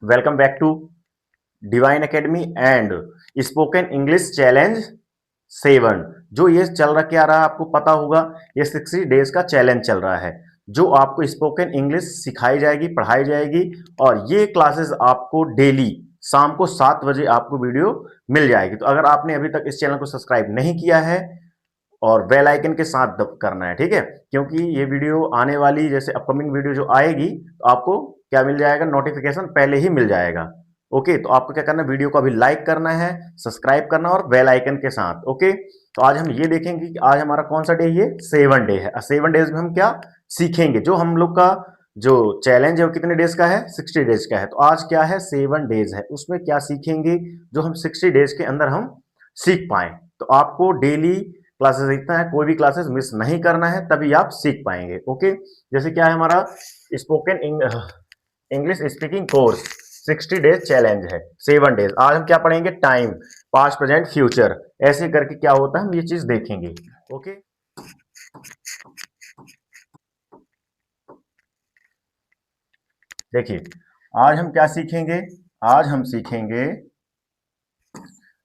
Welcome back to Divine Academy and spoken English challenge 7। जो ये चल रहा क्या रहा आपको पता होगा, ये 60 डेज का चैलेंज चल रहा है जो आपको स्पोकन इंग्लिश सिखाई जाएगी, पढ़ाई जाएगी। और ये क्लासेस आपको डेली शाम को 7 बजे आपको वीडियो मिल जाएगी। तो अगर आपने अभी तक इस चैनल को सब्सक्राइब नहीं किया है और बेल आइकन के साथ दब करना है, ठीक है, क्योंकि ये वीडियो आने वाली जैसे अपकमिंग वीडियो जो आएगी तो आपको क्या मिल जाएगा, नोटिफिकेशन पहले ही मिल जाएगा। ओके, तो आपको क्या करना है, वीडियो को अभी लाइक करना है, सब्सक्राइब करना और बेल आइकन के साथ। ओके, तो आज हम ये देखेंगे कि आज हमारा कौन सा डे, ये 7 डे है। 7 डेज में हम क्या सीखेंगे, जो हम लोग का जो चैलेंज है वो कितने डेज का है, 60 डेज का है। तो आज क्या है, 7 डेज है, उसमें क्या सीखेंगे जो हम 60 डेज के अंदर हम सीख पाए। तो आपको डेली क्लासेस देखना है, कोई भी क्लासेस मिस नहीं करना है, तभी आप सीख पाएंगे। ओके, जैसे क्या है हमारा spoken English speaking course 60 days challenge है, 7 डेज। आज हम क्या पढ़ेंगे, टाइम, पास्ट, प्रेजेंट, फ्यूचर, ऐसे करके क्या होता है हम ये चीज देखेंगे। ओके, देखिए आज हम क्या सीखेंगे, आज हम सीखेंगे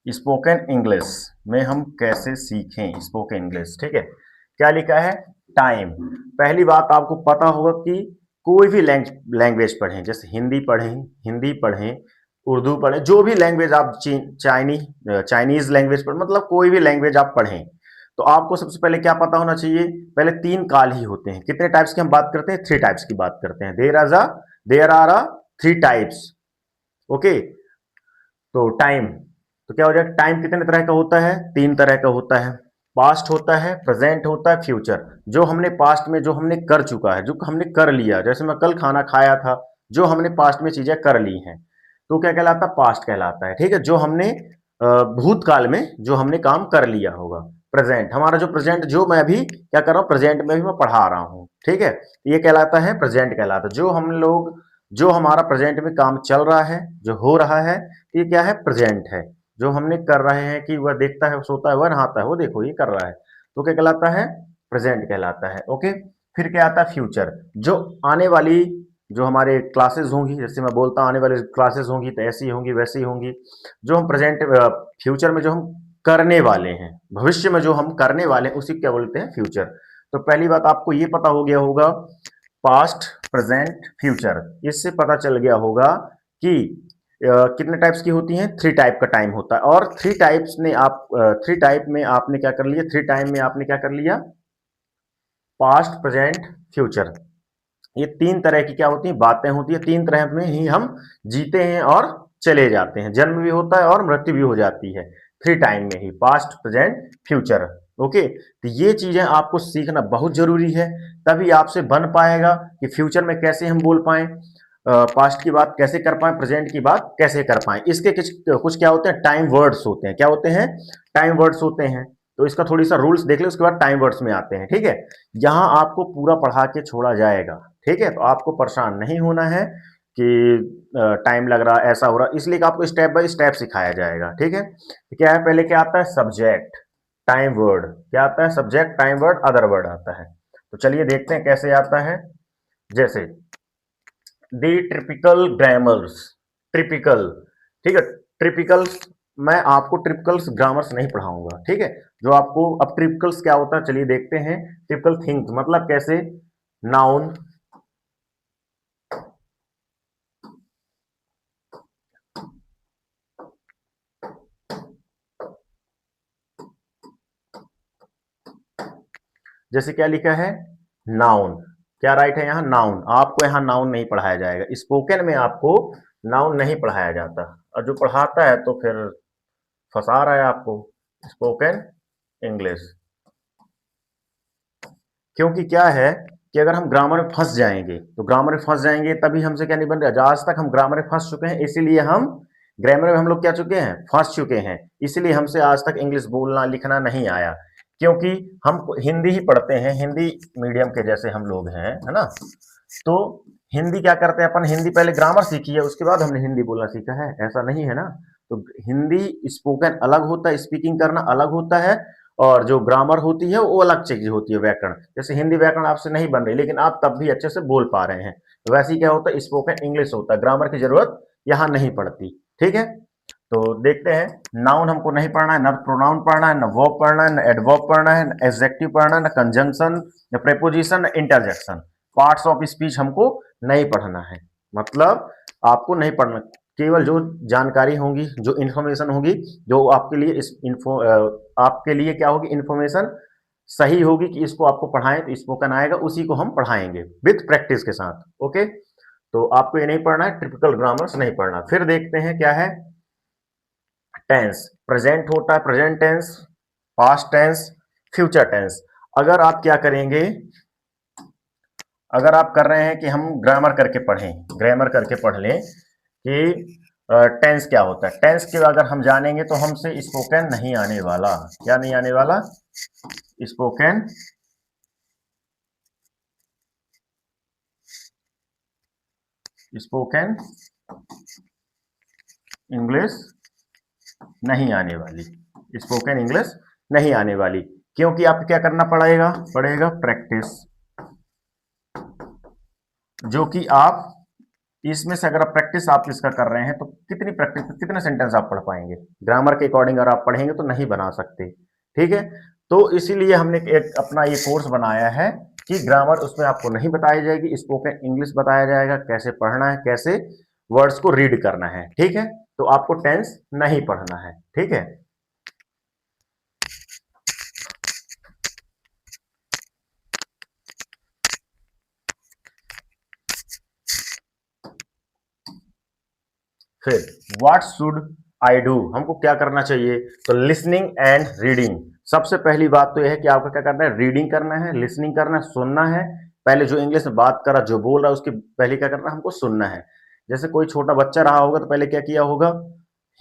स्पोकन इंग्लिश में हम कैसे सीखें स्पोकन इंग्लिश। ठीक है, क्या लिखा है, टाइम। पहली बात आपको पता होगा कि कोई भी लैंग्वेज पढ़ें, जैसे हिंदी पढ़ें, उर्दू पढ़ें, जो भी लैंग्वेज आप चाइनीज लैंग्वेज पढ़ें, मतलब कोई भी लैंग्वेज आप पढ़ें, तो आपको सबसे पहले क्या पता होना चाहिए, पहले 3 काल ही होते हैं। कितने टाइप्स की हम बात करते हैं, 3 टाइप्स की बात करते हैं। There are 3 types. ओके, तो टाइम, तो क्या हो जाएगा, टाइम कितने तरह का होता है, 3 तरह का होता है। पास्ट होता है, प्रेजेंट होता है, फ्यूचर। जो हमने पास्ट में जो हमने कर चुका है, जो हमने कर लिया, जैसे मैं कल खाना खाया था, जो हमने पास्ट में चीजें कर ली हैं, तो क्या कहलाता है, पास्ट कहलाता है। ठीक है, जो हमने भूतकाल में जो हमने काम कर लिया होगा। प्रेजेंट, हमारा जो प्रेजेंट, जो मैं अभी क्या कर रहा हूँ, प्रेजेंट में भी मैं पढ़ा रहा हूँ। ठीक है, ये कहलाता है प्रेजेंट कहलाता है। जो हम लोग, जो हमारा प्रेजेंट में काम चल रहा है, जो हो रहा है, ये क्या है, प्रेजेंट है। जो हमने कर रहे हैं कि वह देखता है, सोता है, वह नहाता है, वो देखो ये कर रहा है, तो क्या कहलाता है, प्रेजेंट कहलाता है। ओके, फिर क्या आता है, फ्यूचर। जो आने वाली, जो हमारे क्लासेस होंगी, जैसे मैं बोलता हूँ आने वाली क्लासेस होंगी तो ऐसी होंगी वैसी होंगी। जो हम प्रेजेंट फ्यूचर में जो हम करने वाले हैं, भविष्य में जो हम करने वाले हैं, उसी क्या बोलते हैं, फ्यूचर। तो पहली बात आपको ये पता हो गया होगा, पास्ट, प्रेजेंट, फ्यूचर, इससे पता चल गया होगा कि कितने टाइप्स की होती हैं, 3 टाइप का टाइम होता है। और 3 टाइप्स ने आप 3 टाइप में आपने क्या कर लिया, 3 टाइम में आपने क्या कर लिया, पास्ट, प्रेजेंट, फ्यूचर। ये 3 तरह की क्या होती है, बातें होती है। 3 तरह में ही हम जीते हैं और चले जाते हैं, जन्म भी होता है और मृत्यु भी हो जाती है, 3 टाइम में ही, पास्ट, प्रेजेंट, फ्यूचर। ओके, तो ये चीजें आपको सीखना बहुत जरूरी है, तभी आपसे बन पाएगा कि फ्यूचर में कैसे हम बोल पाए, पास्ट की बात कैसे कर पाए, प्रेजेंट की बात कैसे कर पाए। इसके कुछ कुछ क्या होते हैं, टाइम वर्ड्स होते हैं। क्या होते हैं, टाइम वर्ड्स होते हैं। तो इसका थोड़ी सा रूल्स देख ले, उसके बाद टाइम वर्ड्स में आते हैं। ठीक है, यहाँ आपको पूरा पढ़ा के छोड़ा जाएगा। ठीक है, तो आपको परेशान नहीं होना है कि टाइम लग रहा, ऐसा हो रहा, इसलिए कि आपको स्टेप बाय स्टेप सिखाया जाएगा। ठीक है, तो क्या है, पहले क्या आता है, सब्जेक्ट, टाइम वर्ड। क्या आता है, subject, time word, other word आता है। तो चलिए देखते हैं कैसे आता है। जैसे दी ट्रिपिकल ग्रामर्स, ट्रिपिकल, ठीक है, ट्रिपिकल्स, मैं आपको ट्रिपिकल्स ग्रामर्स नहीं पढ़ाऊंगा। ठीक है, जो आपको अब ट्रिपिकल्स क्या होता है चलिए देखते हैं। ट्रिपिकल थिंग्स मतलब कैसे, नाउन, जैसे क्या लिखा है, नाउन, क्या राइट है यहाँ, नाउन। आपको यहाँ नाउन नहीं पढ़ाया जाएगा, स्पोकन में आपको नाउन नहीं पढ़ाया जाता, और जो पढ़ाता है तो फिर फंसा रहा है आपको, स्पोकन इंग्लिश। क्योंकि क्या है कि अगर हम ग्रामर में फंस जाएंगे, तो ग्रामर में फंस जाएंगे तभी हमसे क्या नहीं बन रहा। आज तक हम ग्रामर में फंस चुके हैं, इसीलिए हम ग्रामर में हम लोग क्या चुके हैं, फंस चुके हैं, इसलिए हमसे आज तक इंग्लिश बोलना लिखना नहीं आया। क्योंकि हम हिंदी ही पढ़ते हैं, हिंदी मीडियम के जैसे हम लोग हैं, है ना। तो हिंदी क्या करते हैं अपन, हिंदी पहले ग्रामर सीखी है, उसके बाद हमने हिंदी बोलना सीखा है, ऐसा नहीं है ना। तो हिंदी स्पोकन अलग होता है, स्पीकिंग करना अलग होता है, और जो ग्रामर होती है वो अलग चीज होती है, व्याकरण। जैसे हिंदी व्याकरण आपसे नहीं बन रही, लेकिन आप तब भी अच्छे से बोल पा रहे हैं, तो वैसे ही क्या होता है, स्पोकन इंग्लिश होता है, ग्रामर की जरूरत यहाँ नहीं पढ़ती। ठीक है, तो देखते हैं। नाउन हमको नहीं पढ़ना है, ना प्रोनाउन पढ़ना है, ना वर्ब पढ़ना है, ना एडवर्ब पढ़ना है, ना एडजेक्टिव पढ़ना है, ना कंजंक्शन, ना प्रेपोजिशन, ना इंटरजेक्शन। पार्ट्स ऑफ स्पीच हमको नहीं पढ़ना है, मतलब आपको नहीं पढ़ना। केवल जो जानकारी होंगी, जो इन्फॉर्मेशन होगी, जो आपके लिए इस आपके लिए क्या होगी, इन्फॉर्मेशन सही होगी कि इसको आपको पढ़ाएं तो स्पोकन आएगा, उसी को हम पढ़ाएंगे विथ प्रैक्टिस के साथ। ओके, तो आपको ये नहीं पढ़ना है, टिपिकल ग्रामर्स नहीं पढ़ना। फिर देखते हैं क्या है। टेंस, प्रेजेंट होता है present tense, past tense, future tense. अगर आप क्या करेंगे, अगर आप कर रहे हैं कि हम ग्रामर करके पढ़ें, ग्रामर करके पढ़ लें कि टेंस क्या होता है, टेंस के अगर हम जानेंगे तो हमसे स्पोकन नहीं आने वाला। क्या नहीं आने वाला? स्पोकन स्पोकन इंग्लिश नहीं आने वाली, स्पोकन इंग्लिश नहीं आने वाली। क्योंकि आपको क्या करना पड़ेगा, प्रैक्टिस। जो कि आप इसमें से अगर आप प्रैक्टिस आप इसका कर रहे हैं तो कितनी प्रैक्टिस, कितने सेंटेंस आप पढ़ पाएंगे? ग्रामर के अकॉर्डिंग अगर आप पढ़ेंगे तो नहीं बना सकते। ठीक है, तो इसीलिए हमने एक अपना ये कोर्स बनाया है कि ग्रामर उसमें आपको नहीं बताई जाएगी, स्पोकन इंग्लिश बताया जाएगा, कैसे पढ़ना है, कैसे वर्ड्स को रीड करना है। ठीक है, तो आपको टेंस नहीं पढ़ना है। ठीक है, फिर व्हाट शुड आई डू, हमको क्या करना चाहिए? तो लिसनिंग एंड रीडिंग। सबसे पहली बात तो यह है कि आपको क्या करना है, रीडिंग करना है, लिसनिंग करना है, सुनना है। पहले जो इंग्लिश में बात कर रहा, जो बोल रहा है, उसकी पहले क्या करना है, हमको सुनना है। जैसे कोई छोटा बच्चा रहा होगा तो पहले क्या किया होगा,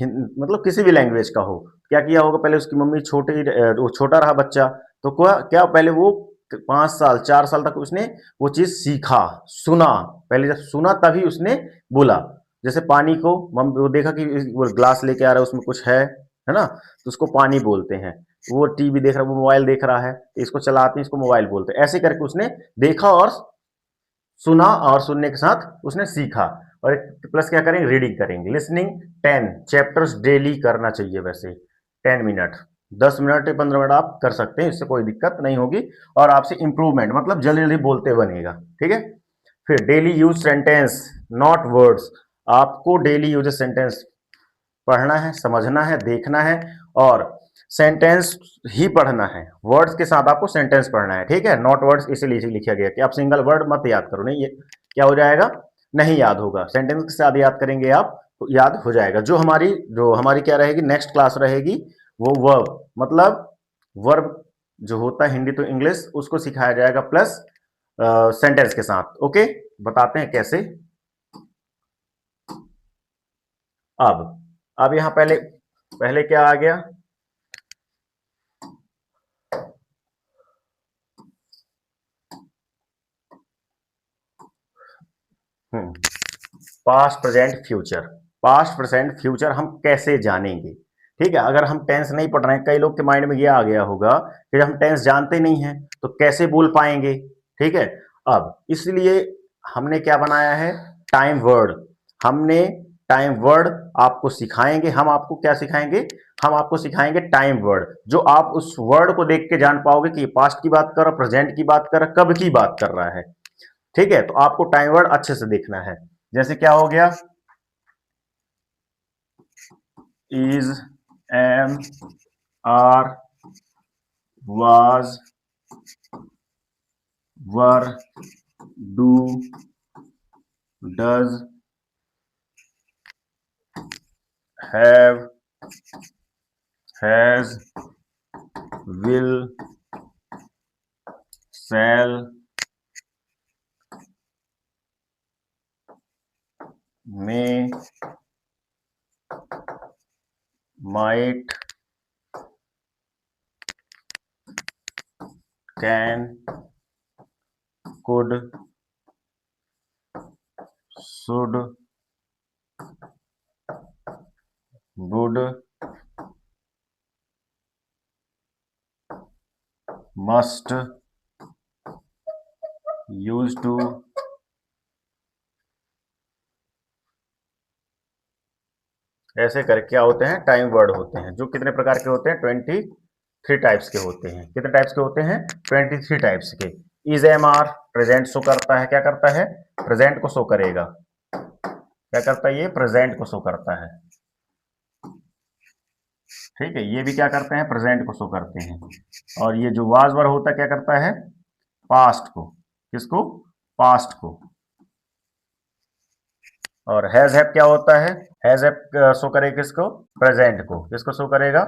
मतलब किसी भी लैंग्वेज का हो, क्या किया होगा, पहले उसकी मम्मी वो छोटा रहा बच्चा, तो क्या क्या पहले वो 5 साल 4 साल तक उसने वो चीज सीखा, सुना। पहले जब सुना तभी उसने बोला। जैसे पानी को वो देखा कि वो ग्लास लेके आ रहा है, उसमें कुछ है ना, तो उसको पानी बोलते हैं। वो टीवी देख रहा है, वो मोबाइल देख रहा है, तो इसको चलाते हैं, इसको मोबाइल बोलते हैं। ऐसे करके उसने देखा और सुना, और सुनने के साथ उसने सीखा। और प्लस क्या करेंगे, रीडिंग करेंगे। लिसनिंग 10 चैप्टर्स डेली करना चाहिए। वैसे 10 मिनट, 10 मिनट या 15 मिनट आप कर सकते हैं, इससे कोई दिक्कत नहीं होगी। और आपसे इंप्रूवमेंट, मतलब जल्दी जल्दी बोलते बनेगा। ठीक है, फिर daily use sentence not words. आपको डेली यूज सेंटेंस पढ़ना है, समझना है, देखना है, और सेंटेंस ही पढ़ना है। वर्ड्स के साथ आपको सेंटेंस पढ़ना है। ठीक है, नॉट वर्ड्स इसीलिए लिखा गया कि आप सिंगल वर्ड मत याद करो, नहीं ये क्या हो जाएगा, नहीं याद होगा। सेंटेंस के साथ याद करेंगे आप तो याद हो जाएगा। जो हमारी क्या रहेगी, नेक्स्ट क्लास रहेगी, वो वर्ब, मतलब वर्ब जो होता है हिंदी तो इंग्लिश, उसको सिखाया जाएगा प्लस सेंटेंस के साथ। ओके, बताते हैं कैसे। अब यहां पहले पहले क्या आ गया, past present future. Past present future हम कैसे जानेंगे? ठीक है, अगर हम टेंस नहीं पढ़ रहे हैं, कई लोग के माइंड में ये आ गया होगा कि हम टेंस जानते नहीं हैं तो कैसे बोल पाएंगे। ठीक है, अब इसलिए हमने क्या बनाया है, टाइम वर्ड। हमने टाइम वर्ड आपको सिखाएंगे। हम आपको क्या सिखाएंगे, हम आपको सिखाएंगे टाइम वर्ड, जो आप उस वर्ड को देख के जान पाओगे कि पास्ट की बात कर रहा, प्रेजेंट की बात कर रहा, कब की बात कर रहा है। ठीक है, तो आपको टाइम वर्ड अच्छे से देखना है। जैसे क्या हो गया, is, am, are, was, were, do, does, have, has, will, shall, may, might, can, could, should, would, must, use to, ऐसे करके क्या होते हैं, टाइम वर्ड होते हैं, जो कितने प्रकार के होते हैं, 23 टाइप्स के होते हैं। कितने टाइप्स के होते हैं, 23 टाइप्स के। Is am are present show करता है, क्या करता है, प्रेजेंट को शो करेगा। क्या करता है, ये प्रेजेंट को शो करता है। ठीक है, ये भी क्या करते हैं, प्रेजेंट को शो करते हैं। और ये जो वाज वर्ड होता है क्या करता है, पास्ट को, किसको, पास्ट को। और हैज हैव क्या होता है, हैज हैव शो करेगा किसको, प्रेजेंट को। किसको शो करेगा,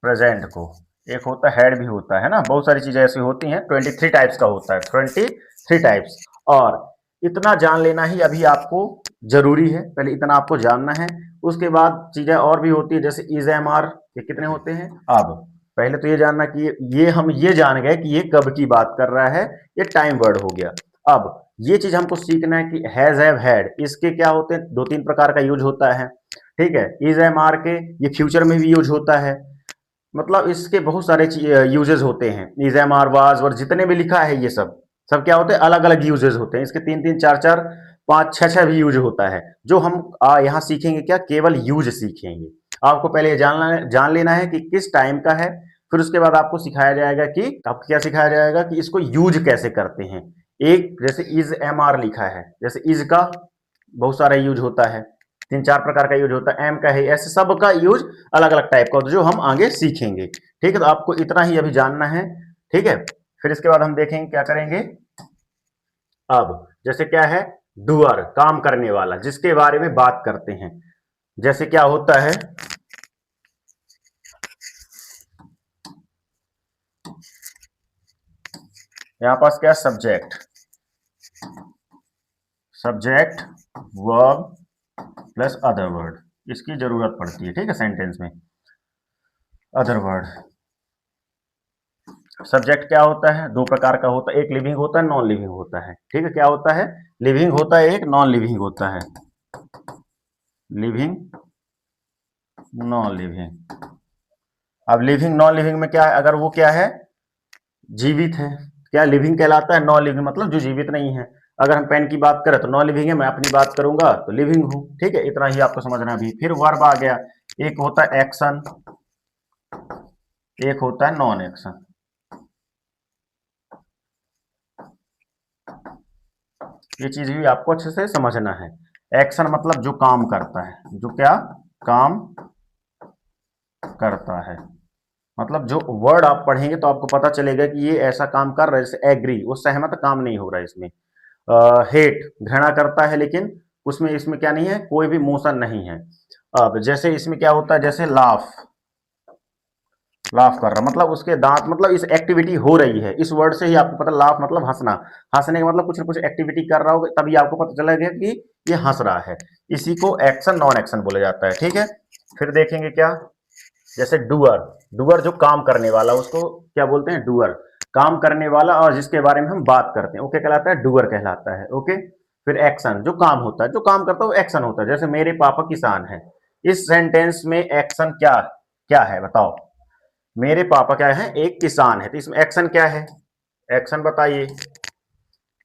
प्रेजेंट को। एक होता है हैड भी होता है ना, बहुत सारी चीजें ऐसी होती हैं। 23 टाइप्स का होता है, 23 टाइप्स। और इतना जान लेना ही अभी आपको जरूरी है, पहले इतना आपको जानना है। उसके बाद चीजें और भी होती है, जैसे इज एम आर, ये कितने होते हैं। अब पहले तो ये जानना कि ये हम ये जान गए कि ये कब की बात कर रहा है, ये टाइम वर्ड हो गया। अब ये चीज हमको सीखना है कि हैज हैव हैड, इसके क्या होते हैं, दो तीन प्रकार का यूज होता है। ठीक है, इज एम आर के ये फ्यूचर में भी यूज होता है, मतलब इसके बहुत सारे यूजेस होते हैं। Is am are, was were, जितने भी लिखा है ये सब सब क्या होते हैं, अलग अलग यूजेस होते हैं। इसके तीन तीन चार चार पांच छह छह भी यूज होता है, जो हम यहाँ सीखेंगे क्या, केवल यूज सीखेंगे। आपको पहले ये जान लेना है कि किस टाइम का है, फिर उसके बाद आपको सिखाया जाएगा कि आपको क्या सिखाया जाएगा कि इसको यूज कैसे करते हैं। एक जैसे इज एम आर लिखा है, जैसे इज का बहुत सारा यूज होता है, तीन चार प्रकार का यूज होता है, एम का है, ऐसे सब का यूज अलग अलग टाइप का होता है, जो हम आगे सीखेंगे। ठीक है, तो आपको इतना ही अभी जानना है। ठीक है, फिर इसके बाद हम देखेंगे क्या करेंगे। अब जैसे क्या है, डूअर, काम करने वाला, जिसके बारे में बात करते हैं। जैसे क्या होता है, यहां पास क्या, subject, subject verb plus other word, इसकी जरूरत पड़ती है। ठीक है, सेंटेंस में अदर वर्ड। सब्जेक्ट क्या होता है, दो प्रकार का होता है, एक लिविंग होता है, नॉन लिविंग होता है। ठीक है, क्या होता है, लिविंग होता है एक, नॉन लिविंग होता है, लिविंग नॉन लिविंग। अब लिविंग नॉन लिविंग में क्या है, अगर वो क्या है, जीवित है, क्या लिविंग कहलाता है, नॉन लिविंग मतलब जो जीवित नहीं है। अगर हम पेन की बात करें तो नॉन लिविंग है, मैं अपनी बात करूंगा तो लिविंग हूं। ठीक है, इतना ही आपको समझना भी। फिर वर्ब आ गया, एक होता है एक्शन, एक होता है नॉन एक्शन। ये चीज भी आपको अच्छे से समझना है। एक्शन मतलब जो काम करता है, जो क्या काम करता है, मतलब जो वर्ड आप पढ़ेंगे तो आपको पता चलेगा कि ये ऐसा काम कर रहा है। जैसे एग्री, वो सहमत, काम नहीं हो रहा है इसमें। हेट, घृणा करता है, लेकिन उसमें इसमें क्या नहीं है, कोई भी मोशन नहीं है। अब जैसे इसमें क्या होता है, जैसे लाफ, लाफ कर रहा, मतलब उसके दांत, मतलब इस एक्टिविटी हो रही है। इस वर्ड से ही आपको पता, लाफ मतलब हंसना, हंसने का मतलब कुछ ना कुछ एक्टिविटी कर रहा होगा, तभी आपको पता चलेगा कि ये हंस रहा है। इसी को एक्शन नॉन एक्शन बोला जाता है। ठीक है, फिर देखेंगे क्या, जैसे डूअर, डूअर जो काम करने वाला, उसको क्या बोलते हैं, डूअर, काम करने वाला, और जिसके बारे में हम बात करते हैं वो क्या कहलाता है, डूअर कहलाता है। ओके, फिर एक्शन, जो काम होता है, जो काम करता है वो एक्शन होता है। जैसे मेरे पापा किसान है, इस सेंटेंस में एक्शन क्या क्या है बताओ। मेरे पापा क्या है, एक किसान है, तो इसमें एक्शन क्या है, एक्शन बताइए,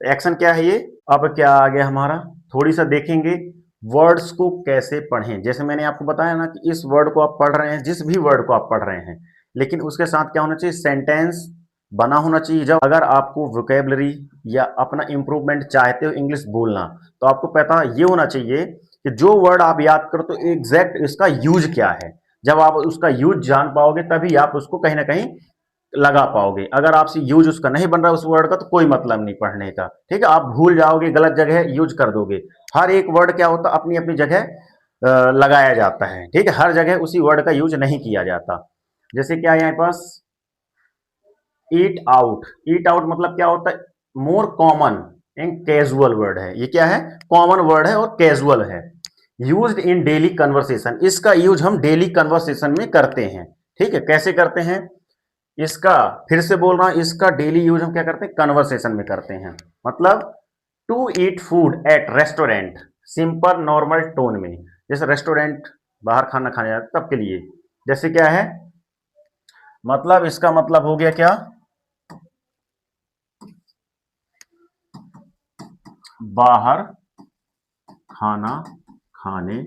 एक्शन क्या है ये। अब क्या आ गया हमारा, थोड़ी सा देखेंगे वर्ड्स को कैसे पढ़ें। जैसे मैंने आपको बताया ना कि इस वर्ड को आप पढ़ रहे हैं, जिस भी वर्ड को आप पढ़ रहे हैं, लेकिन उसके साथ क्या होना चाहिए, सेंटेंस बना होना चाहिए। जब अगर आपको वोकेबलरी या अपना इंप्रूवमेंट चाहते हो इंग्लिश बोलना, तो आपको पता ये होना चाहिए कि जो वर्ड आप याद करो तो एग्जैक्ट इसका यूज क्या है। जब आप उसका यूज जान पाओगे तभी आप उसको कहीं ना कहीं लगा पाओगे। अगर आपसे यूज उसका नहीं बन रहा उस वर्ड का, तो कोई मतलब नहीं पढ़ने का। ठीक है, आप भूल जाओगे, गलत जगह यूज कर दोगे। हर एक वर्ड क्या होता है, अपनी अपनी जगह लगाया जाता है। ठीक है, हर जगह उसी वर्ड का यूज नहीं किया जाता। जैसे क्या है यहाँ पास, ईट आउट, ईट आउट मतलब क्या होता है, more common and casual word है। ये क्या है, कॉमन वर्ड है और कैजुअल है, यूज्ड इन डेली कन्वर्सेशन। इसका यूज हम डेली कन्वर्सेशन में करते हैं। ठीक है, कैसे करते हैं इसका, फिर से बोल रहा हूं, इसका डेली यूज हम क्या करते हैं, कन्वर्सेशन में करते हैं। मतलब to eat food at restaurant, simple normal tone में। जैसे रेस्टोरेंट, बाहर खाना खाने जाते तब के लिए। जैसे क्या है, मतलब इसका मतलब हो गया क्या, बाहर खाना खाने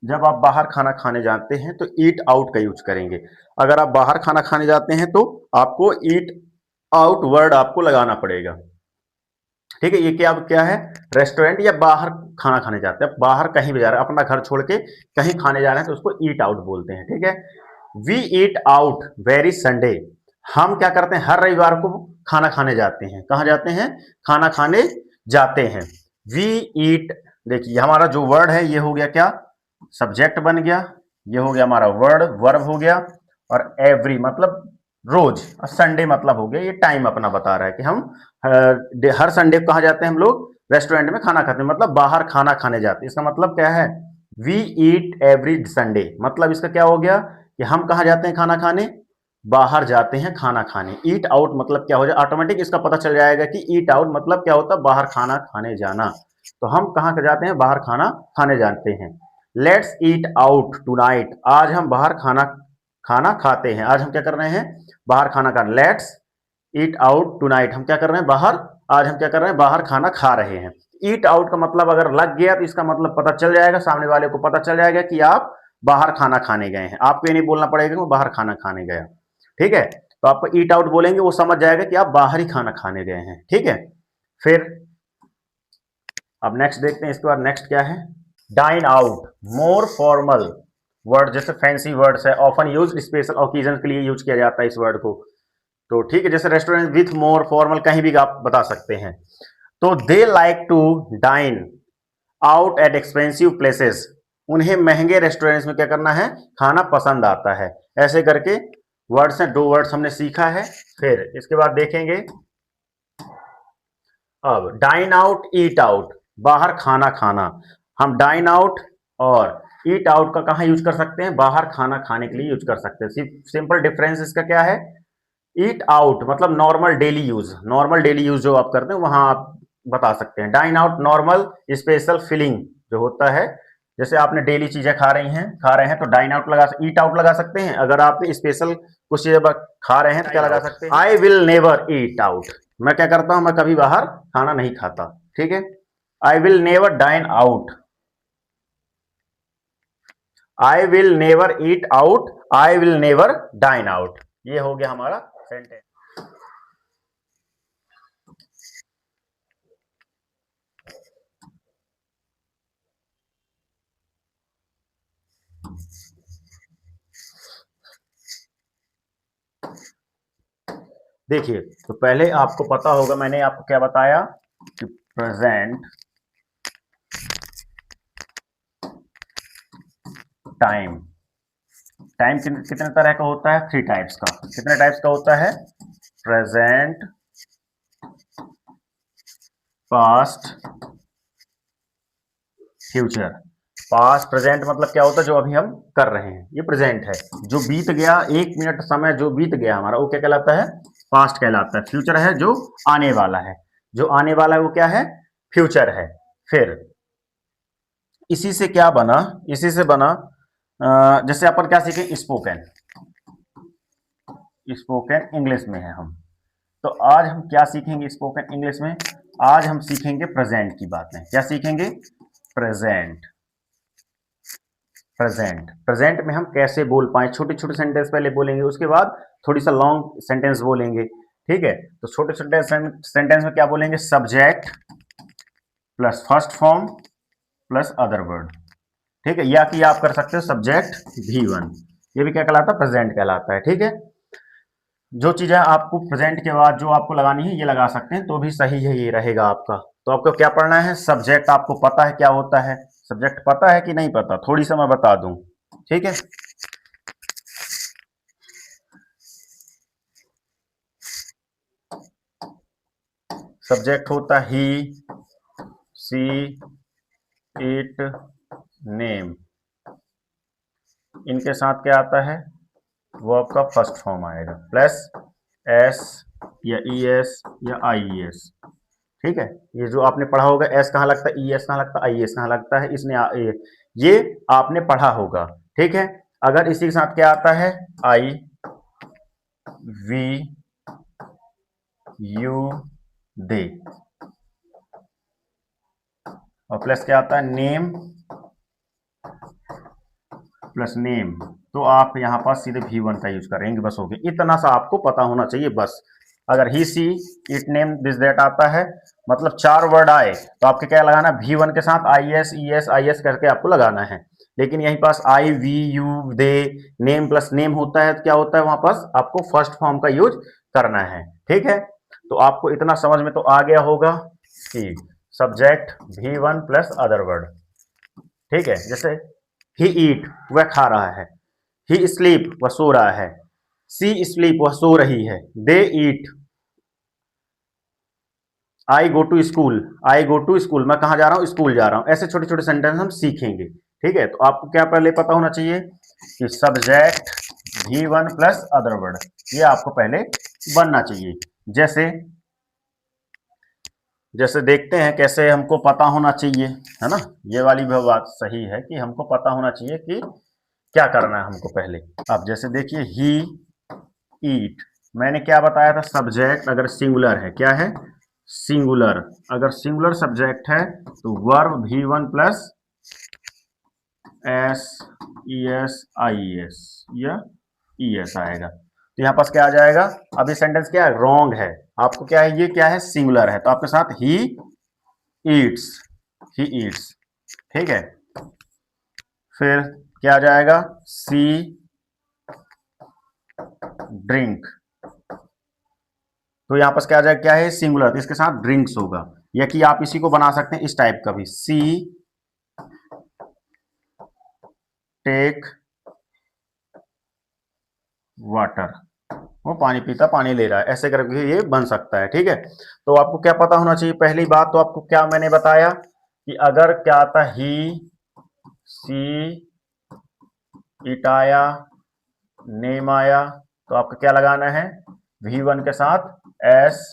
जब आप बाहर खाना खाने जाते हैं तो ईट आउट का यूज करेंगे। अगर आप बाहर खाना खाने जाते हैं तो आपको ईट आउट वर्ड आपको लगाना पड़ेगा। ठीक है, ये क्या क्या है, रेस्टोरेंट या बाहर खाना खाने जाते हैं, बाहर कहीं भी जा रहे हैं, अपना घर छोड़ के कहीं खाने जा रहे हैं तो उसको ईट आउट बोलते हैं। ठीक है, we eat out very Sunday, हम क्या करते हैं, हर रविवार को खाना खाने जाते हैं। कहाँ जाते हैं, खाना खाने जाते हैं। वी ईट, देखिए हमारा जो वर्ड है ये हो गया क्या, सब्जेक्ट बन गया, ये हो गया हमारा वर्ड, वर्ब हो गया, और एवरी मतलब रोज, और संडे मतलब हो गया, ये टाइम अपना बता रहा है कि हम हर संडे को कहाँ जाते हैं हम लोग, रेस्टोरेंट में खाना खाते हैं, मतलब बाहर खाना खाने जाते हैं। इसका मतलब क्या है, वी ईट एवरी संडे, मतलब इसका क्या हो गया कि हम कहाँ जाते हैं खाना खाने, बाहर जाते हैं खाना खाने। ईट आउट मतलब क्या हो जाए, ऑटोमेटिक इसका पता चल जाएगा कि ईट आउट मतलब क्या होता है, बाहर खाना खाने जाना। तो हम कहाँ जाते हैं, बाहर खाना खाने जाते हैं। लेट्स ईट आउट टुनाइट, आज हम बाहर खाना खाना खाते हैं। आज हम क्या कर रहे हैं, बाहर खाना खा, लेट्स ईट आउट टुनाइट, हम क्या कर रहे हैं बाहर, आज हम क्या कर रहे हैं, बाहर खाना खा रहे हैं। ईट आउट का मतलब अगर लग गया तो इसका मतलब पता चल जाएगा, सामने वाले को पता चल जाएगा कि आप बाहर खाना खाने गए हैं। आपको ये नहीं बोलना पड़ेगा कि मैं बाहर खाना खाने गया। ठीक है, तो आपको ईट आउट बोलेंगे, वो समझ जाएगा कि आप बाहर ही खाना खाने गए हैं। ठीक है, फिर अब नेक्स्ट देखते हैं, इसके बाद नेक्स्ट क्या है, dine out, more formal word, जैसे फैंसी वर्ड्स है, ऑफन यूज स्पेशल ओकेजन के लिए यूज किया जाता है इस वर्ड को। तो ठीक है, जैसे रेस्टोरेंट विथ मोर फॉर्मल, कहीं भी आप बता सकते हैं। तो they like to dine out at expensive places, उन्हें महंगे रेस्टोरेंट्स में क्या करना है, खाना पसंद आता है। ऐसे करके वर्ड्स हैं, दो वर्ड्स हमने सीखा है। फिर इसके बाद देखेंगे, अब डाइन आउट, ईट आउट, बाहर खाना खाना। हम डाइन आउट और ईट आउट का कहां यूज कर सकते हैं, बाहर खाना खाने के लिए यूज कर सकते हैं। सिंपल डिफरेंस इसका क्या है, ईट आउट मतलब normal daily use, normal daily use जो आप करते हैं वहां आप बता सकते हैं। Dine out normal special feeling जो होता है, जैसे आपने डेली चीजें खा रहे हैं तो डाइन आउट लगा, ईट आउट लगा सकते हैं। अगर आप स्पेशल कुछ चीजें खा रहे हैं तो क्या लगा सकते हैं, आई विल नेवर ईट आउट, मैं क्या करता हूं, मैं कभी बाहर खाना नहीं खाता। ठीक है, I will never dine out, I will never eat out, I will never dine out. ये हो गया हमारा सेंटेंस। देखिए, तो पहले आपको पता होगा, मैंने आपको क्या बताया कि प्रेजेंट टाइम, टाइम कितने तरह का होता है, थ्री टाइप्स का। कितने टाइप्स का होता है, present, past, future. Past present मतलब क्या होता है, जो अभी हम कर रहे हैं, ये प्रेजेंट है। जो बीत गया, एक मिनट समय जो बीत गया हमारा, वो क्या कहलाता है, पास्ट कहलाता है। फ्यूचर है जो आने वाला है, जो आने वाला है वो क्या है, फ्यूचर है। फिर इसी से क्या बना, इसी से बना जैसे अपन क्या सीखें, स्पोकन, स्पोकन इंग्लिश में है हम। तो आज हम क्या सीखेंगे स्पोकन इंग्लिश में, आज हम सीखेंगे प्रेजेंट की बातें। क्या सीखेंगे, प्रेजेंट, प्रेजेंट, प्रेजेंट में हम कैसे बोल पाए, छोटे छोटे सेंटेंस पहले बोलेंगे, उसके बाद थोड़ी सा लॉन्ग सेंटेंस बोलेंगे। ठीक है, तो छोटे छोटे सेंटेंस में क्या बोलेंगे, subject plus first form plus other word. ठीक है, या कि आप कर सकते हो सब्जेक्ट V1, ये भी क्या कहलाता है, प्रेजेंट कहलाता है। ठीक है, जो चीजें आपको प्रेजेंट के बाद जो आपको लगानी है ये लगा सकते हैं, तो भी सही है, ये रहेगा आपका। तो आपको क्या पढ़ना है, सब्जेक्ट आपको पता है क्या होता है, सब्जेक्ट पता है कि नहीं पता, थोड़ी सा मैं बता दूं। ठीक है, सब्जेक्ट होता ही, सी, इट, नेम, इनके साथ क्या आता है, वर्ब का फर्स्ट फॉर्म आएगा, प्लस एस या ई एस या आई ई एस। ठीक है, ये जो आपने पढ़ा होगा, एस कहाँ लगता है, ई एस कहाँ लगता है, आई एस कहाँ लगता है, ये आपने पढ़ा होगा। ठीक है, अगर इसी के साथ क्या आता है, आई वी यू दे, और प्लस क्या आता है, नेम प्लस नेम, तो आप यहाँ पास सीधे V1 का यूज करेंगे, बस हो गया। इतना सा आपको पता होना चाहिए बस। अगर he she it name this that आता है, मतलब 4 वर्ड आए तो आपके क्या लगाना, V1 के साथ आई एस करके आपको लगाना है। लेकिन यहीं पास I we you they name plus name होता है तो क्या होता है, वहां पास आपको फर्स्ट फॉर्म का यूज करना है। ठीक है, तो आपको इतना समझ में तो आ गया होगा कि subject V1 plus other word. ठीक है, जैसे ही ईट वह खा रहा है, ही स्लीप वह सो रहा है, सी स्लीप वह सो रही है, they eat, I go to school, I go to school मैं कहा जा रहा हूं, स्कूल जा रहा हूं। ऐसे छोटे छोटे सेंटेंस हम सीखेंगे। ठीक है, तो आपको क्या पहले पता होना चाहिए कि subject V1 plus other word, ये आपको पहले बनना चाहिए। जैसे जैसे देखते हैं कैसे हमको पता होना चाहिए, है ना। ये वाली भी बात सही है कि हमको पता होना चाहिए कि क्या करना है हमको पहले। अब जैसे देखिए ही ईट, मैंने क्या बताया था, सब्जेक्ट अगर सिंगुलर है, क्या है, सिंगुलर, अगर सिंगुलर सब्जेक्ट है तो verb V1 plus S E S I S या ई एस आएगा। तो यहां पास क्या आ जाएगा, अब ये सेंटेंस क्या है, रॉन्ग है। आपको क्या है, ये क्या है, सिंगुलर है, तो आपके साथ ही ईट्स, ही ईट्स। ठीक है, फिर क्या आ जाएगा, सी ड्रिंक, तो यहां पर क्या आ जाएगा, क्या है, सिंगुलर, तो इसके साथ ड्रिंक्स होगा। या कि आप इसी को बना सकते हैं इस टाइप का भी, सी टेक वाटर, वो पानी पीता, पानी ले रहा है, ऐसे करके ये बन सकता है। ठीक है, तो आपको क्या पता होना चाहिए, पहली बात तो आपको क्या मैंने बताया कि अगर क्या आता, ही सी इट आया, नेम आया, तो आपको क्या लगाना है, V1 के साथ S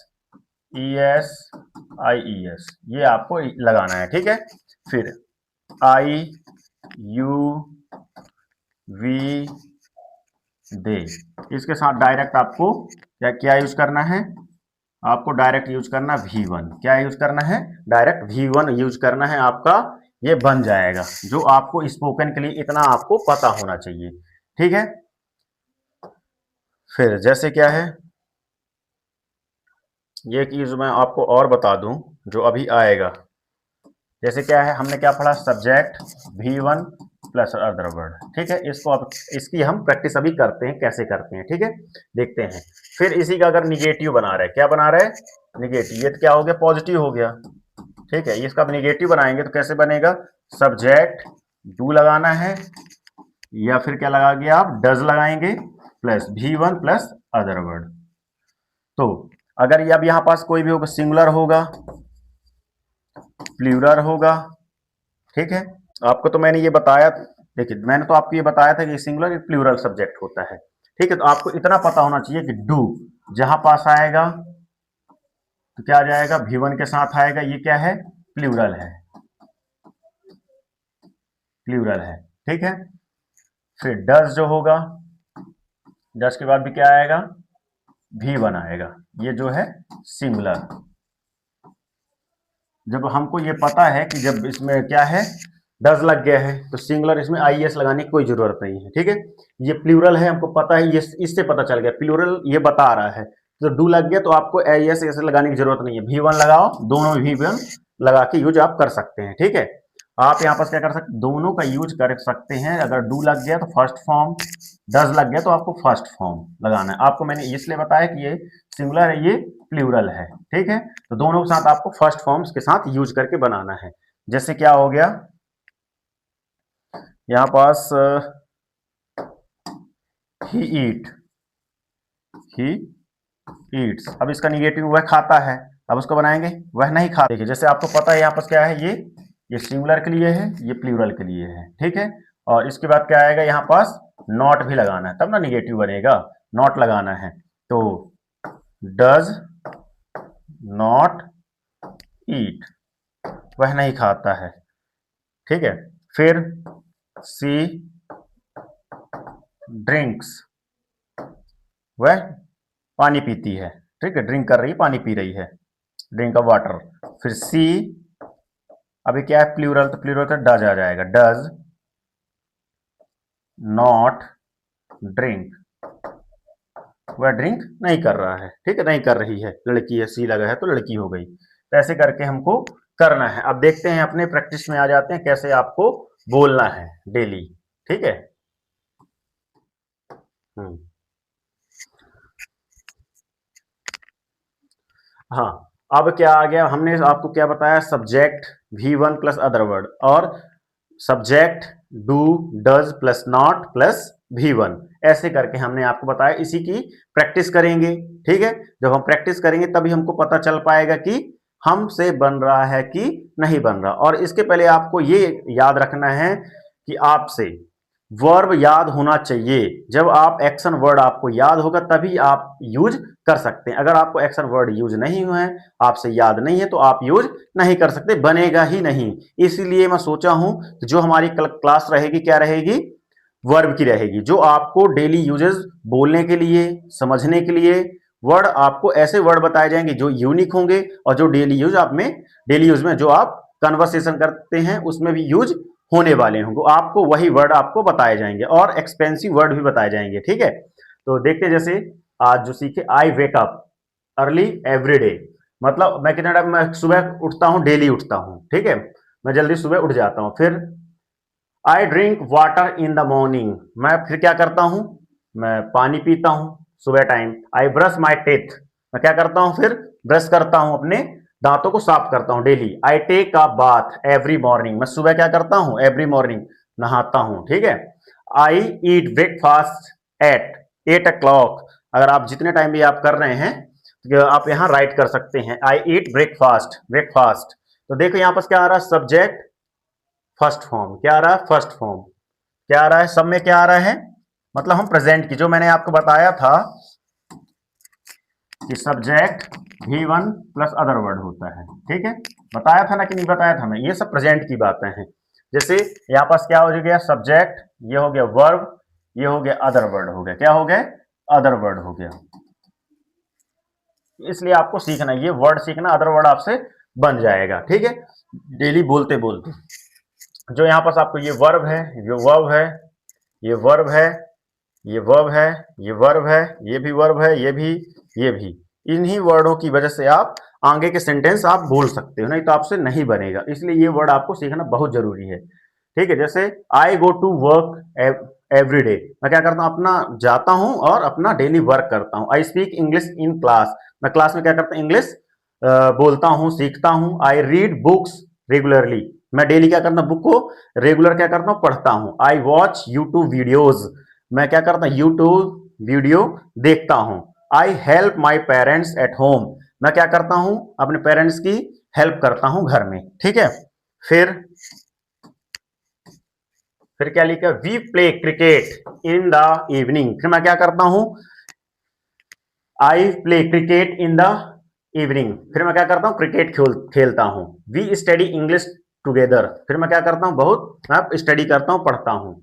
E S I E S, ये आपको लगाना है। ठीक है, फिर आई यू वी दे, इसके साथ डायरेक्ट आपको क्या क्या यूज करना है, आपको डायरेक्ट यूज करना V1, क्या यूज करना है, डायरेक्ट V1 यूज करना है, आपका ये बन जाएगा। जो आपको स्पोकन के लिए इतना आपको पता होना चाहिए। ठीक है, फिर जैसे क्या है, ये चीज मैं आपको और बता दूं जो अभी आएगा। जैसे क्या है, हमने क्या पढ़ा, subject V1 plus other word. ठीक है, इसको अब इसकी हम प्रैक्टिस अभी करते हैं, कैसे करते हैं। ठीक है, देखते हैं। फिर इसी का अगर निगेटिव बना रहे, क्या बना रहे, निगेटिव, ये तो क्या हो गया, पॉजिटिव हो गया। ठीक है, इसका निगेटिव बनाएंगे तो कैसे बनेगा, सब्जेक्ट डू लगाना है, या फिर क्या लगाएंगे आप, डज लगाएंगे, plus V1 plus other word. तो अगर ये अब यहां पास कोई भी होगा, सिंगुलर होगा, प्लूरल होगा। ठीक है, आपको तो मैंने ये बताया, देखिए मैंने तो आपको ये बताया था कि सिंगुलर एक प्लूरल सब्जेक्ट होता है। ठीक है, तो आपको इतना पता होना चाहिए कि डू जहां पास आएगा तो क्या आ जाएगा, V1 के साथ आएगा, ये क्या है, प्लूरल है, प्लूरल है। ठीक है, फिर डज जो होगा, डज के बाद भी क्या आएगा, V1 आएगा, ये जो है सिंगुलर। जब हमको ये पता है कि जब इसमें क्या है, डज लग गया है, तो सिंगुलर इसमें आई एस लगाने की कोई जरूरत नहीं है। ठीक है, ये प्लूरल है, हमको पता है, ये इससे पता चल गया, प्लूरल ये बता रहा है। तो डू लग गया तो आपको आई एस ऐसे लगाने की जरूरत नहीं है, V1 लगाओ, दोनों V1 लगा के यूज आप कर सकते हैं। ठीक है, आप यहाँ पर क्या कर सकते, दोनों का यूज कर सकते हैं। अगर डू लग गया तो फर्स्ट फॉर्म, डज लग गया तो आपको फर्स्ट फॉर्म लगाना है। आपको मैंने इसलिए बताया कि ये सिंगुलर है, ये प्लूरल है। ठीक है, तो दोनों के साथ आपको फर्स्ट फॉर्म्स के साथ यूज करके बनाना है। जैसे क्या हो गया, यहां पास ही ईट, ही ईट्स, अब इसका निगेटिव वह खाता है, अब उसको बनाएंगे वह नहीं खाता। देखिए जैसे आपको पता है यहाँ पास क्या है, ये सिंगुलर के लिए है, ये प्लूरल के लिए है। ठीक है, और इसके बाद क्या आएगा, यहाँ पास नॉट भी लगाना है, तब ना निगेटिव बनेगा, नॉट लगाना है। तो डज नॉट ईट, वह नहीं खाता है। ठीक है, फिर सी ड्रिंक्स, वह पानी पीती है। ठीक है, ड्रिंक कर रही है, पानी पी रही है, ड्रिंक ऑफ वाटर। फिर सी, अभी क्या है, प्लूरल, तो प्लूरल तो डज आ जाएगा, डज नॉट ड्रिंक, वह ड्रिंक नहीं कर रहा है, ठीक है, नहीं कर रही है, लड़की है, सी लगा है तो लड़की हो गई। तो ऐसे करके हमको करना है। अब देखते हैं, अपने प्रैक्टिस में आ जाते हैं कैसे आपको बोलना है डेली, ठीक है। हम्म, हाँ, अब क्या आ गया, हमने आपको क्या बताया, subject V1 plus other word, और subject do does plus not plus V1, ऐसे करके हमने आपको बताया। इसी की प्रैक्टिस करेंगे, ठीक है। जब हम प्रैक्टिस करेंगे तभी हमको पता चल पाएगा कि हमसे बन रहा है कि नहीं बन रहा। और इसके पहले आपको ये याद रखना है कि आपसे वर्ब याद होना चाहिए। जब आप एक्शन वर्ड आपको याद होगा तभी आप यूज कर सकते हैं। अगर आपको एक्शन वर्ड यूज नहीं हुआ है, आपसे याद नहीं है, तो आप यूज नहीं कर सकते, बनेगा ही नहीं। इसीलिए मैं सोचा हूं कि जो हमारी क्लास रहेगी क्या रहेगी, वर्ब की रहेगी, जो आपको डेली यूजेस बोलने के लिए, समझने के लिए वर्ड, आपको ऐसे वर्ड बताए जाएंगे जो यूनिक होंगे और जो डेली यूज में जो आप कन्वर्सेशन करते हैं उसमें भी यूज होने वाले होंगे। आपको वही वर्ड आपको बताए जाएंगे और एक्सपेंसिव वर्ड भी बताए जाएंगे, ठीक है। तो देखते, जैसे आज जो सीखे, I wake up early every day, मतलब मैं कितना टाइम, मैं सुबह उठता हूं, डेली उठता हूं, ठीक है, मैं जल्दी सुबह उठ जाता हूं। फिर I drink water in the morning, मैं फिर क्या करता हूं, मैं पानी पीता हूं सुबह time. I brush my teeth, मैं क्या करता हूं, फिर ब्रश करता हूं, अपने दांतों को साफ करता हूं daily. I take a bath every morning, मैं सुबह क्या करता हूं, एवरी मॉर्निंग नहाता हूं, ठीक है। आई ईट ब्रेकफास्ट एट 8 o'clock, अगर आप जितने टाइम भी आप कर रहे हैं तो आप यहां राइट कर सकते हैं, आई ईट ब्रेकफास्ट, ब्रेकफास्ट। तो देखो यहां पर क्या आ रहा है, सब्जेक्ट फर्स्ट फॉर्म, क्या आ रहा है, फर्स्ट फॉर्म, क्या आ रहा है, सब में क्या आ रहा है, मतलब हम प्रेजेंट की, जो मैंने आपको बताया था कि subject V1 plus other word होता है, ठीक है, बताया था ना कि नहीं बताया था मैं, ये सब प्रेजेंट की बातें हैं। जैसे यहां पास क्या हो गया, सब्जेक्ट, ये हो गया वर्ब, ये हो गया अदर वर्ड हो गया, क्या हो गया, अदर वर्ड हो गया। इसलिए आपको सीखना, ये वर्ड सीखना, अदर वर्ड आपसे बन जाएगा, ठीक है, डेली बोलते बोलते। जो यहाँ पास आपको ये वर्ब है, ये वर्ब है, ये वर्ब है, ये वर्ब है, ये वर्ब है, ये भी वर्ब है, ये भी, ये भी, इन्हीं वर्डों की वजह से आप आगे के सेंटेंस आप बोल सकते हो, नहीं तो आपसे नहीं बनेगा। इसलिए ये वर्ड आपको सीखना बहुत जरूरी है, ठीक है। जैसे I go to work every day, मैं क्या करता हूं, अपना जाता हूं और अपना डेली वर्क करता हूं। I speak English in class, मैं क्लास में क्या करता हूं, इंग्लिश बोलता हूं, सीखता हूं। आई रीड बुक्स रेगुलरली, मैं डेली क्या करता हूं, बुक को रेगुलर क्या करता हूं, पढ़ता हूं। आई वॉच यूट्यूब वीडियोज, मैं क्या करता हूं, यूट्यूब वीडियो देखता हूं। I help my parents at home, मैं क्या करता हूं, अपने पेरेंट्स की हेल्प करता हूं घर में, ठीक है। फिर फिर क्या लिखा, we play cricket in the evening, फिर मैं क्या करता हूं, I play cricket in the evening, फिर मैं क्या करता हूं, क्रिकेट खेलता हूं। वी स्टडी इंग्लिश टुगेदर, फिर मैं क्या करता हूं, बहुत मैं स्टडी करता हूं, पढ़ता हूं।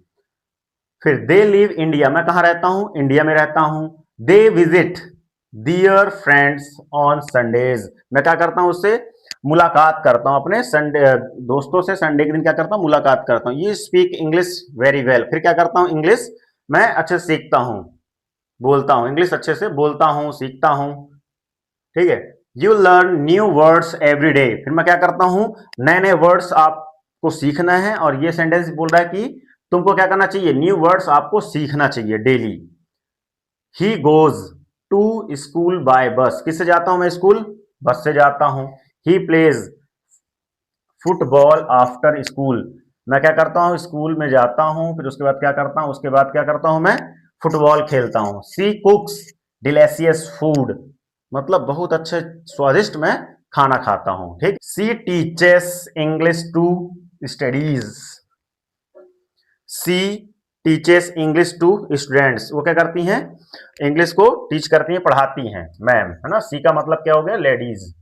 फिर दे लिव इंडिया, मैं कहां रहता हूं, इंडिया में रहता हूं। They visit their friends on Sundays, मैं क्या करता हूं, उससे मुलाकात करता हूं, अपने संडे दोस्तों से संडे के दिन क्या करता हूं, मुलाकात करता हूं। ये स्पीक इंग्लिश वेरी वेल, फिर क्या करता हूं, इंग्लिश मैं अच्छे से सीखता हूं, बोलता हूं, इंग्लिश अच्छे से बोलता हूं, सीखता हूं, ठीक है। You learn new words every day, फिर मैं क्या करता हूं, नए नए वर्ड्स आपको सीखना है। और ये सेंटेंस बोल रहा है कि तुमको क्या करना चाहिए, न्यू वर्ड्स आपको सीखना चाहिए daily. He goes to school by bus, किससे जाता हूं मैं स्कूल, बस से जाता हूं। He plays football after school, मैं क्या करता हूं, स्कूल में जाता हूं, फिर उसके बाद क्या करता हूं, उसके बाद क्या करता हूं, मैं फुटबॉल खेलता हूं। सी कुक्स डिलेशियस फूड, मतलब बहुत अच्छे स्वादिष्ट मैं खाना खाता हूं, ठीक। She teaches English to studies, she teaches English to students, वो क्या करती हैं, इंग्लिश को टीच करती हैं, पढ़ाती हैं, मैम, है ना। सी का मतलब क्या हो गया, लेडीज।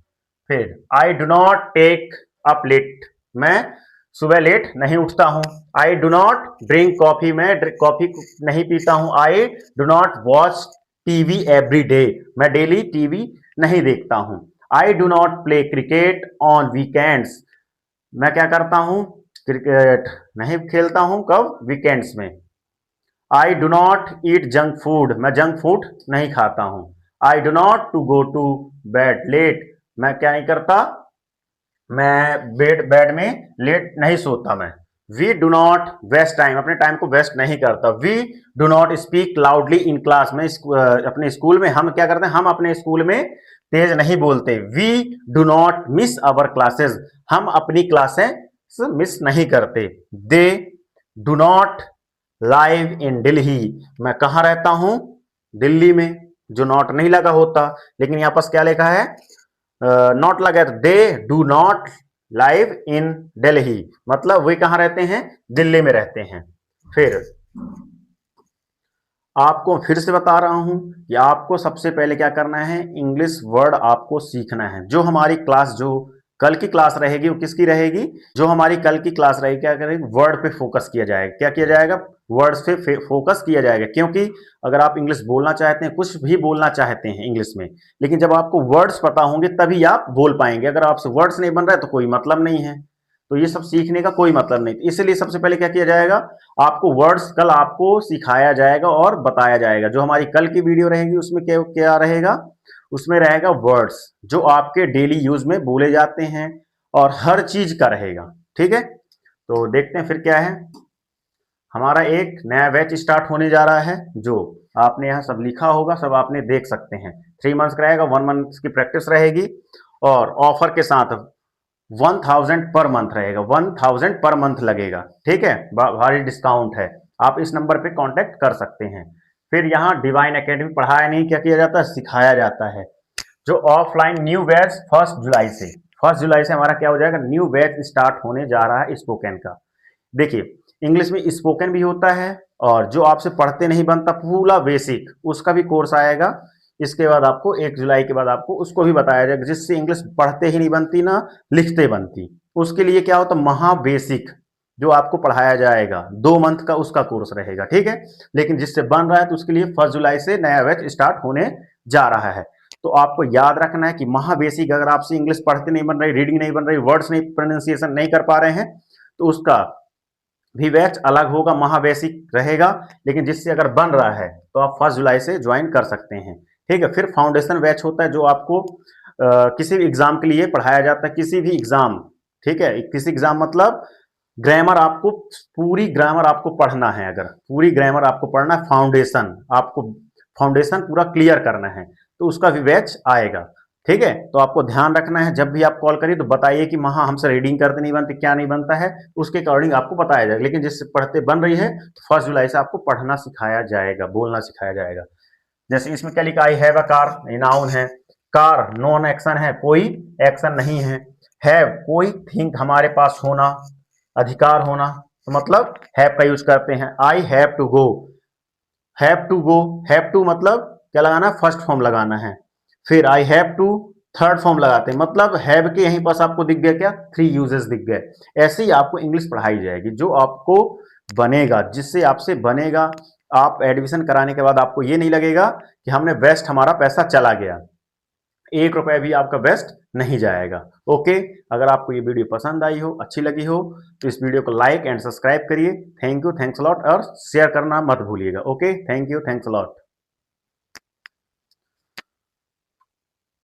फिर I do not take up late, मैं सुबह लेट नहीं उठता हूं। I do not drink coffee, मैं कॉफी नहीं पीता हूं। I do not watch TV every day, मैं डेली टीवी नहीं देखता हूं। I do not play cricket on weekends, मैं क्या करता हूं, क्रिकेट नहीं खेलता हूं, कब, वीकेंड्स में। I do not eat junk food, मैं जंक फूड नहीं खाता हूं। I do not to go to bed late, मैं क्या नहीं करता, मैं बेड में लेट नहीं सोता मैं। We do not waste time, अपने टाइम को वेस्ट नहीं करता। We do not speak loudly in class, में अपने स्कूल में हम क्या करते हैं, हम अपने स्कूल में तेज नहीं बोलते। We do not miss our classes, हम अपनी क्लासेस मिस नहीं करते। They do not live in Delhi, मैं कहां रहता हूं, दिल्ली में, जो नॉट नहीं लगा होता, लेकिन यहां पर क्या लिखा है, नॉट लगा है, तो दे do not live in Delhi, मतलब वे कहां रहते हैं, दिल्ली में रहते हैं। फिर आपको फिर से बता रहा हूं कि आपको सबसे पहले क्या करना है, इंग्लिश वर्ड आपको सीखना है। जो हमारी क्लास, जो कल की क्लास रहेगी वो किसकी रहेगी, जो हमारी कल की क्लास रहेगी, क्या करेगी, वर्ड पे फोकस किया जाएगा। क्या किया जाएगा, वर्ड्स पे फोकस किया जाएगा। क्योंकि अगर आप इंग्लिश बोलना चाहते हैं, कुछ भी बोलना चाहते हैं इंग्लिश में, लेकिन जब आपको वर्ड्स पता होंगे तभी आप बोल पाएंगे। अगर आपसे वर्ड्स नहीं बन रहा है तो कोई मतलब नहीं है, तो ये सब सीखने का कोई मतलब नहीं। इसलिए सबसे पहले क्या किया जाएगा, आपको वर्ड्स कल आपको सिखाया जाएगा और बताया जाएगा। जो हमारी कल की वीडियो रहेगी उसमें क्या क्या रहेगा, उसमें रहेगा वर्ड्स जो आपके डेली यूज में बोले जाते हैं और हर चीज का रहेगा। ठीक है, तो देखते हैं फिर क्या है। हमारा एक नया बैच स्टार्ट होने जा रहा है, जो आपने यहाँ सब लिखा होगा, सब आपने देख सकते हैं। 3 मंथ्स का रहेगा, 1 मंथ की प्रैक्टिस रहेगी और ऑफर के साथ 1000 पर मंथ रहेगा, 1000 पर मंथ लगेगा। ठीक है, भारी डिस्काउंट है, आप इस नंबर पे कांटेक्ट कर सकते हैं। फिर यहाँ डिवाइन एकेडमी पढ़ाया नहीं, क्या किया जाता है, सिखाया जाता है। जो ऑफलाइन न्यू बैच 1 जुलाई से, 1 जुलाई से हमारा क्या हो जाएगा, न्यू बैच स्टार्ट होने जा रहा है स्पोकन का। देखिए, इंग्लिश में स्पोकन भी होता है और जो आपसे पढ़ते नहीं बनता पूरा बेसिक, उसका भी कोर्स आएगा। इसके बाद आपको 1 जुलाई के बाद आपको उसको भी बताया जाएगा, जिससे इंग्लिश पढ़ते ही नहीं बनती ना लिखते बनती। उसके लिए क्या होता, महा बेसिक जो आपको पढ़ाया जाएगा, 2 मंथ का उसका कोर्स रहेगा। ठीक है, लेकिन जिससे बन रहा है तो उसके लिए 1 जुलाई से नया बैच स्टार्ट होने जा रहा है। तो आपको याद रखना है कि महा बेसिक, अगर आपसे इंग्लिश पढ़ते नहीं बन रही, रीडिंग नहीं बन रही, वर्ड्स नहीं, प्रोनाउंसिएशन नहीं कर पा रहे हैं, तो उसका भी बैच अलग होगा, महा बेसिक रहेगा। लेकिन जिससे अगर बन रहा है तो आप 1 जुलाई से ज्वाइन कर सकते हैं। ठीक है, फिर फाउंडेशन बैच होता है, जो आपको किसी भी एग्जाम के लिए पढ़ाया जाता है, किसी भी एग्जाम। ठीक है, किसी एग्जाम मतलब ग्रामर, आपको पूरी ग्रामर आपको पढ़ना है, अगर पूरी ग्रामर आपको पढ़ना है, फाउंडेशन आपको, फाउंडेशन पूरा क्लियर करना है, तो उसका भी बैच आएगा। ठीक है, तो आपको ध्यान रखना है, जब भी आप कॉल करिए तो बताइए कि हाँ हमसे रीडिंग करते नहीं बनती, क्या नहीं बनता है, उसके अकॉर्डिंग आपको बताया जाएगा। लेकिन जिससे पढ़ते बन रही है तो 1 जुलाई से आपको पढ़ना सिखाया जाएगा, बोलना सिखाया जाएगा। जैसे इसमें क्या लिखा, I have a car, noun है। कार नॉन एक्शन है, कोई एक्शन नहीं है। हैव कोई थिंग, हमारे पास होना, अधिकार होना, तो मतलब हैव का यूज करते हैं। I have to go, have to go, have to मतलब क्या लगाना है, फर्स्ट फॉर्म लगाना है। फिर I have to third form लगाते हैं, मतलब हैव के यहीं पास आपको दिख गया क्या, 3 यूजेस दिख गए। ऐसे ही आपको इंग्लिश पढ़ाई जाएगी, जो आपको बनेगा, जिससे आपसे बनेगा। आप एडमिशन कराने के बाद आपको ये नहीं लगेगा कि हमने वेस्ट, हमारा पैसा चला गया, 1 रुपया भी आपका वेस्ट नहीं जाएगा। ओके, अगर आपको ये वीडियो पसंद आई हो, अच्छी लगी हो, तो इस वीडियो को लाइक एंड सब्सक्राइब करिए। Thank you, thanks a lot, और शेयर करना मत भूलिएगा। Okay, thank you, thanks a lot.